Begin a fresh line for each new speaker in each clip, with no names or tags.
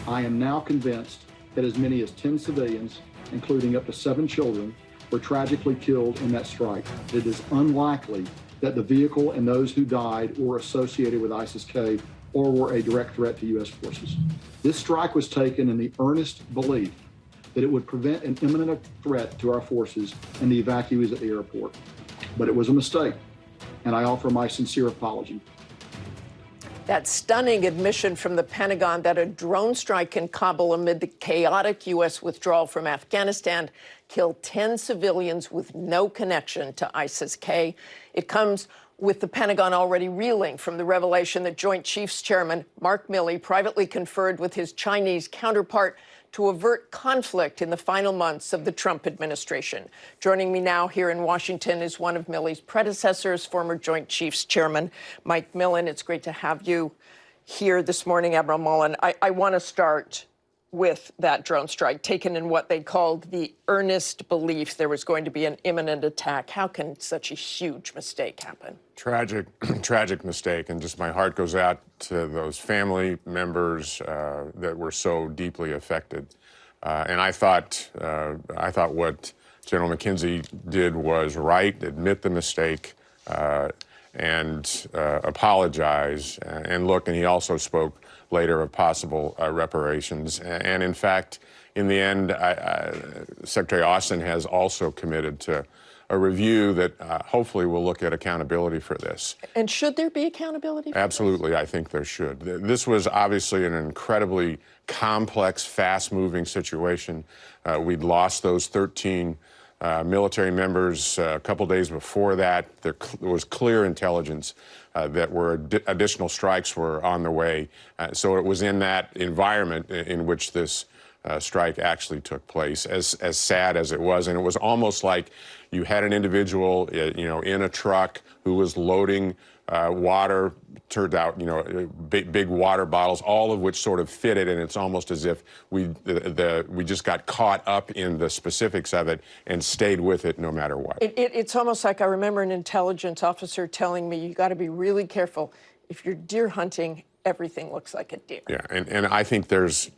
I am now convinced that as many as 10 civilians, including up to 7 children, were tragically killed in that strike. It is unlikely that the vehicle and those who died were associated with ISIS-K or were a direct threat to U.S. forces. This strike was taken in the earnest belief that it would prevent an imminent threat to our forces and the evacuees at the airport. But it was a mistake, and I offer my sincere apology.
That stunning admission from the Pentagon that a drone strike in Kabul amid the chaotic U.S. withdrawal from Afghanistan killed 10 civilians with no connection to ISIS-K. It comes with the Pentagon already reeling from the revelation that Joint Chiefs Chairman Mark Milley privately conferred with his Chinese counterpart to avert conflict in the final months of the Trump administration. Joining me now here in Washington is one of Milley's predecessors, former Joint Chiefs Chairman Mike Mullen. It's great to have you here this morning, Admiral Mullen. I want to start with that drone strike taken in what they called the earnest belief there was going to be an imminent attack. How can such a huge mistake happen?
Tragic, tragic mistake, and just my heart goes out to those family members that were so deeply affected. And I thought what General McKenzie did was right, admit the mistake, and apologize. And look, and he also spoke later of possible reparations. And in fact, in the end, Secretary Austin has also committed to a review that hopefully will look at accountability for this.
And should there be accountability for
Absolutely, I think there should. This was obviously an incredibly complex, fast-moving situation. We'd lost those 13 military members a couple days before that. There was clear intelligence that additional strikes were on the way. So it was in that environment in which this strike actually took place, as sad as it was. And it was almost like you had an individual, in a truck who was loading water, turned out, big water bottles, all of which sort of fitted, and it's almost as if we just got caught up in the specifics of it and stayed with it no matter what.
It's almost like I remember an intelligence officer telling me, you got to be really careful. If you're deer hunting, everything looks like a deer.
Yeah, and I think there's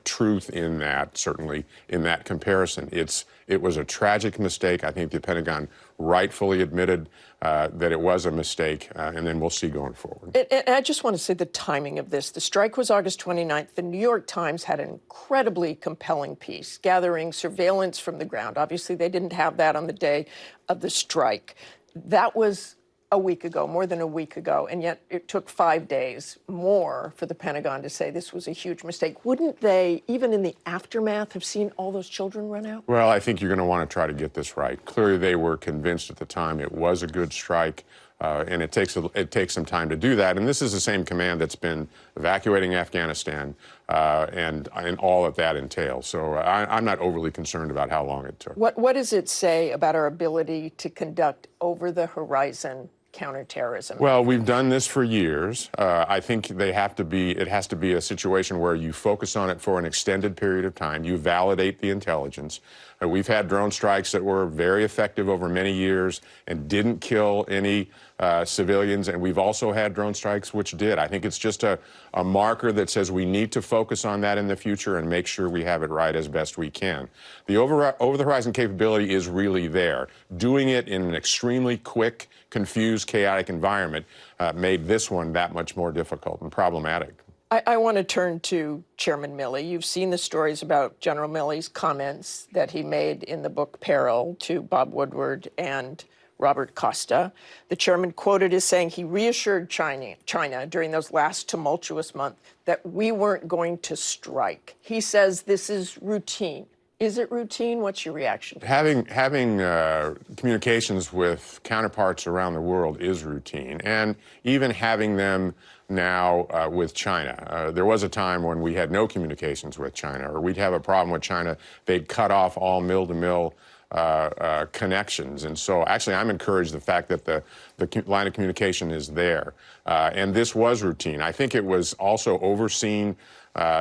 truth in that, certainly in that comparison. It was a tragic mistake. I think the Pentagon rightfully admitted that it was a mistake, and then we'll see going forward.
And I just want to say the timing of this. The strike was August 29th. The New York Times had an incredibly compelling piece gathering surveillance from the ground. Obviously, they didn't have that on the day of the strike. That was a week ago, more than a week ago, and yet it took 5 days more for the Pentagon to say this was a huge mistake. Wouldn't they, even in the aftermath, have seen all those children run out?
Well, I think you're going to want to try to get this right. Clearly, they were convinced at the time it was a good strike, and it takes some time to do that. And this is the same command that's been evacuating Afghanistan and all that that entails. So I'm not overly concerned about how long it took.
What does it say about our ability to conduct over-the-horizon counterterrorism?
Well, we've done this for years. I think it has to be a situation where you focus on it for an extended period of time. You validate the intelligence. We've had drone strikes that were very effective over many years and didn't kill any civilians, and we've also had drone strikes which did. I think it's just a marker that says we need to focus on that in the future and make sure we have it right as best we can. The over-the-horizon capability is really there. Doing it in an extremely quick, confused, chaotic environment made this one that much more difficult and problematic.
I want to turn to Chairman Milley. You've seen the stories about General Milley's comments that he made in the book Peril to Bob Woodward and Robert Costa. The chairman quoted as saying he reassured China during those last tumultuous months that we weren't going to strike. He says this is routine. Is it routine? What's your reaction?
Having communications with counterparts around the world is routine, and even having them now with China. There was a time when we had no communications with China, or we'd have a problem with China. They'd cut off all mill-to-mill connections. And so actually I'm encouraged the fact that the the line of communication is there. And this was routine. I think it was also overseen,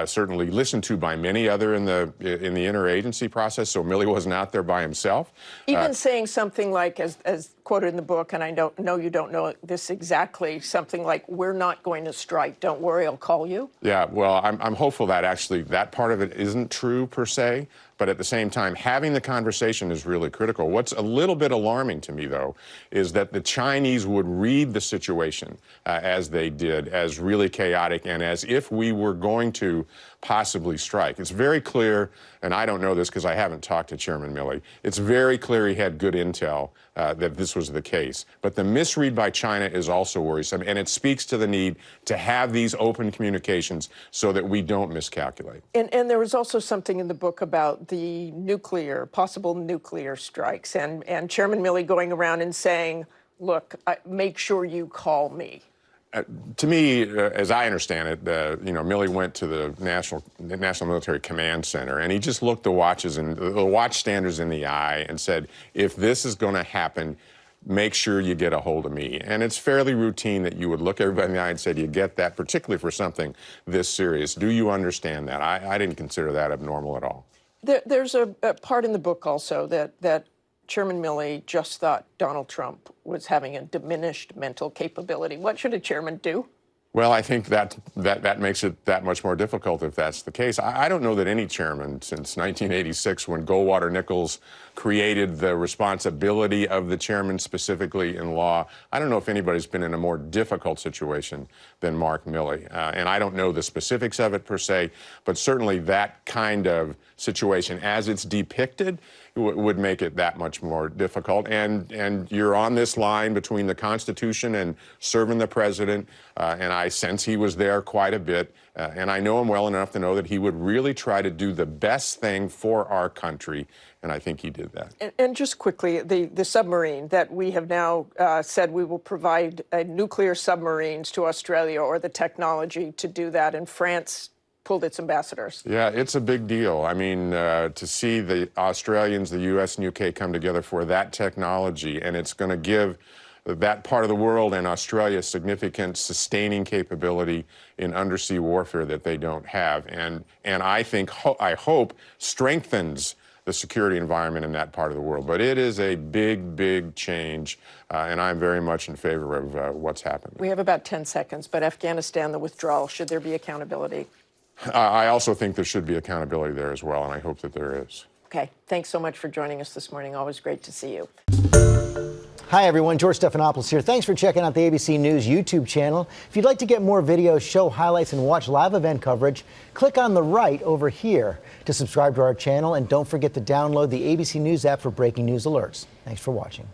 certainly listened to by many other in the interagency process, so Milley wasn't out there by himself.
Even saying something like, as quoted in the book, and I know you don't know this exactly, something like, "We're not going to strike. Don't worry, I'll call you."
Yeah, well, I'm hopeful that actually that part of it isn't true per se, but at the same time, having the conversation is really critical. What's a little bit alarming to me, though, is that the Chinese would read the situation as they did, as really chaotic and as if we were going to possibly strike. It's very clear, and I don't know this because I haven't talked to Chairman Milley, it's very clear he had good intel that this was the case. But the misread by China is also worrisome, and it speaks to the need to have these open communications so that we don't miscalculate.
And there was also something in the book about the possible nuclear strikes, and Chairman Milley going around and saying, "Look, make sure you call me."
To me, as I understand it, Milley went to the National Military Command Center, and he just looked the watch standards in the eye and said, "If this is going to happen, make sure you get a hold of me." And it's fairly routine that you would look everybody in the eye and say, "Do you get that?" Particularly for something this serious. Do you understand that? I didn't consider that abnormal at all.
There's a part in the book also that Chairman Milley just thought Donald Trump was having a diminished mental capability. What should a chairman do?
Well, I think that makes it that much more difficult if that's the case. I don't know that any chairman since 1986, when Goldwater Nichols created the responsibility of the chairman specifically in law, I don't know if anybody's been in a more difficult situation than Mark Milley. And I don't know the specifics of it per se, but certainly that kind of situation as it's depicted would make it that much more difficult. And you're on this line between the Constitution and serving the president, and I sense he was there quite a bit, and I know him well enough to know that he would really try to do the best thing for our country, and I think he did that.
And just quickly, the submarine that we have now said we will provide nuclear submarines to Australia, or the technology to do that, and France pulled its ambassadors.
Yeah, it's a big deal. I mean, to see the Australians, the U.S. and UK come together for that technology, and it's going to give that part of the world and Australia significant sustaining capability in undersea warfare that they don't have, and I think, I hope, strengthens the security environment in that part of the world. But it is a big, big change, and I'm very much in favor of what's happened.
We have about 10 seconds, but Afghanistan, the withdrawal, should there be accountability?
I also think there should be accountability there as well, and I hope that there is.
Okay, thanks so much for joining us this morning. Always great to see you.
Hi, everyone. George Stephanopoulos here. Thanks for checking out the ABC News YouTube channel. If you'd like to get more videos, show highlights, and watch live event coverage, click on the right over here to subscribe to our channel. And don't forget to download the ABC News app for breaking news alerts. Thanks for watching.